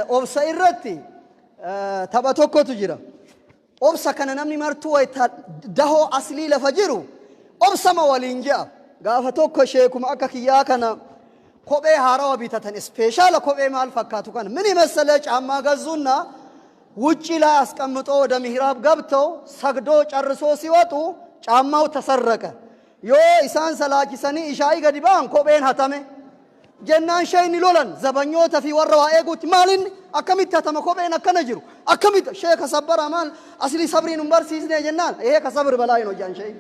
obsa irratti tapha tokkotu jira. Obsa kana namni martuu wayita dahoo aslii lafa jiru obsama waliin jaa. Gaafa tokko sheekuma akka kiyyaa kana kophee haarawaa bitatan ispeeshaala kophee maal fakkaatu kana mini masalee caammaa gazuuna ውጪ ላይ አስቀምጦ ወደ ምሕራብ ገብተው ሰግዶ ጨርሶ ሲወጡ ጫማው ተሰረቀ ዮ ኢሳን ሰላኪሰኒ ኢሻይ ገዲባን ኮቤን ሀተመ ጀናን ሸይን ሎለን ዘበኞተ ፊ ወረዋ ኤጉት ማልን አከሚት ሀተመ ኮቤን አከነጅሩ አከሚት ሼክ ሰበር አማን አስሊ ሰብሪን ኡምበር ሲዝነ ጀናን ይሄ ከሰብር በላይ ነው ጃን ሸይ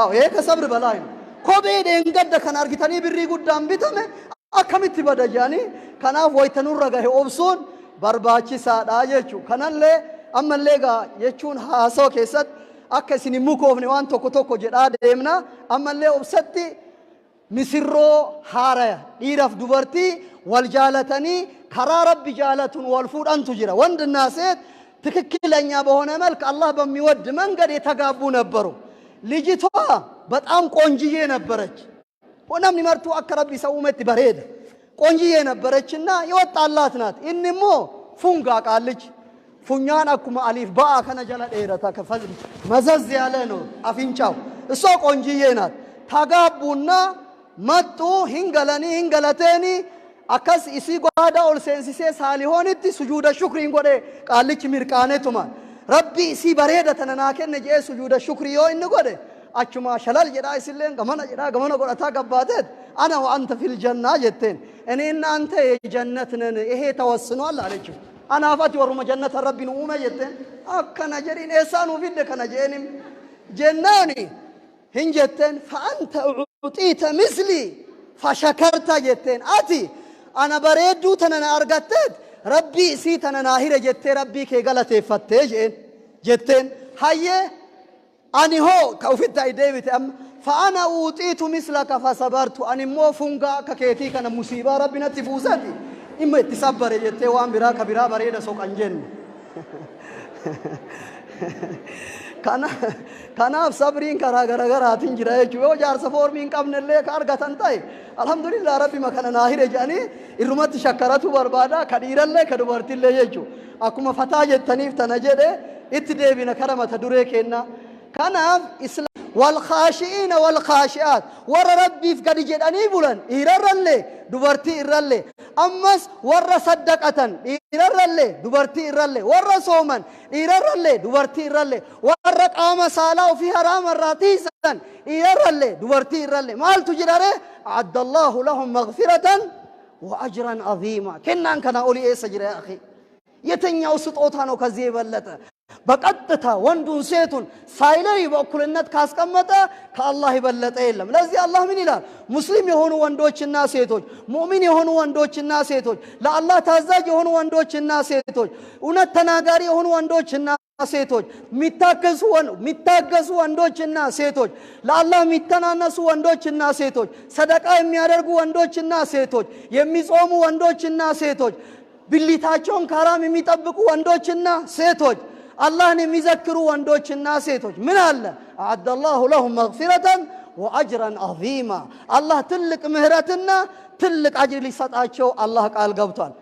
አው ይሄ ከሰብር በላይ ነው ኮቤ ደንገደ ከናርጊተኒ ብሪ ጉዳም ቢተመ አከሚት በደጃኒ ከናፍ ወይተኑ ረጋ ኦብሶን barbaachisaadha jechu kanallee ammalleega jechuun haasoo keessat akka isin mukoofne waan tokko jedhaa deemna ammallee obsatti misirroo haaraya dhiiraaf dubartii wal jaalatanii karaa rabbi jaalatun wal fuudhantu jira ወንድና ሴት ትክክለኛ በሆነ መልክ አላህ በሚወድ መንገድ የተጋቡ ነበሩ ልጅቷ በጣም ቆንጂዬ ነበረች ሆነም ሊመርቱ አከረቢ ሰውመት በሬድ ቆንጂዬ ነበረችና ይወጣላት ናት እንሞ ፉንጋ ቃልች ፉኛን አኩማ አሊፍ ባአ ከነጀለ ዴረታ ከፈዝ መዘዝ ያለ ነው አፍንጫው እሷ ቆንጂዬ ናት ታጋቡና መጡ hingalateni አከስ ኢሲ ጓዳ ኦልሴንሲሴ ሳሊሆንት ሱጁደ ሹክሪን ጎዴ ቃልች ሚርቃኔቱማ ረቢ ኢሲ በሬደ ተነናከነ ጄ ሱጁደ ሹክሪዮ እንጎዴ አቹማ ሸላል ጀዳ ይስለን ገመና ጎዳታ ገባተት አና ወአንተ ፊል ጀና ጀተን እኔና አንተ የጀነት ነን ይሄ ተወስኗል አለችው አና አፋት ወሩ መጀነት ረቢን ኡመ ጀተን አከና ጀሪን ኢሳኑ ፊድ ከነጀንም ጀናኒ ህንጀተን فانت اعطيت مثلي فشكرت ጀተን አቲ አና በሬዱ ተነና አርጋተት ረቢ ሲ ተነና ሂረ ጀተ ረቢ ከገለተ ፈተ ጀተን ሃየ أني هو كوفيت دايفيد أم فأنا أوتيت مثلك فصبرت أني مو فونغا ككيتي كان مصيبة ربنا تفوزتي إما تصبر يتي وام برا كبيرا بريدا سوق أنجن كنا صبرين كرا كرا كرا تنجرا يجوا جار سفور مين كابن اللي كار قتنتاي الحمد لله ربي ما كان ناهر جاني الرمات شكرته بربادا كدير اللي كدبرت اللي يجوا أكو ما فتاج التنيف تنجده إتدي بنا كرامة تدوري كنا كان إسلام والخاشئين والخاشئات ور ربي في قد جدني بولن إيررلي دبرتي إيررلي أمس ور صدقة إيررلي دبرتي إيررلي ور صومن إيررلي دبرتي إيررلي ور قام صلاة في حرام الراتيسا إيررلي دبرتي إيررلي مال تجرره عد الله لهم مغفرة وأجرا عظيما كنا كنا أولي إيه سجر يا أخي يتنيا وسطوتانو كذيب اللتا بقطتا وندون سيتون سايلري بأكلنت كاسكمتا كالله بلت إلهم لذي الله من إله مسلم يهون وندوش الناس سيتوج مؤمن يهون وندوش الناس سيتوج لا الله تزاج يهون وندوش الناس سيتوج ونتناغاري يهون وندوش الناس سيتوج متاجس وندوش الناس سيتوج لا الله متنانس وندوش الناس سيتوج صدقة يمياررغ وندوش الناس سيتوج يميصوم وندوش الناس سيتوج بالليتاچون كرام يميطبቁ ወንዶችና ሴቶች አላህን የሚዘክሩ ወንዶችና ሴቶች ምን አለ አعد الله لهم مغفرة واجرا عظيما አላህ ትልቅ ምህረትና ትልቅ አጅር ሊሰጣቸው አላህ ቃል ገብቷል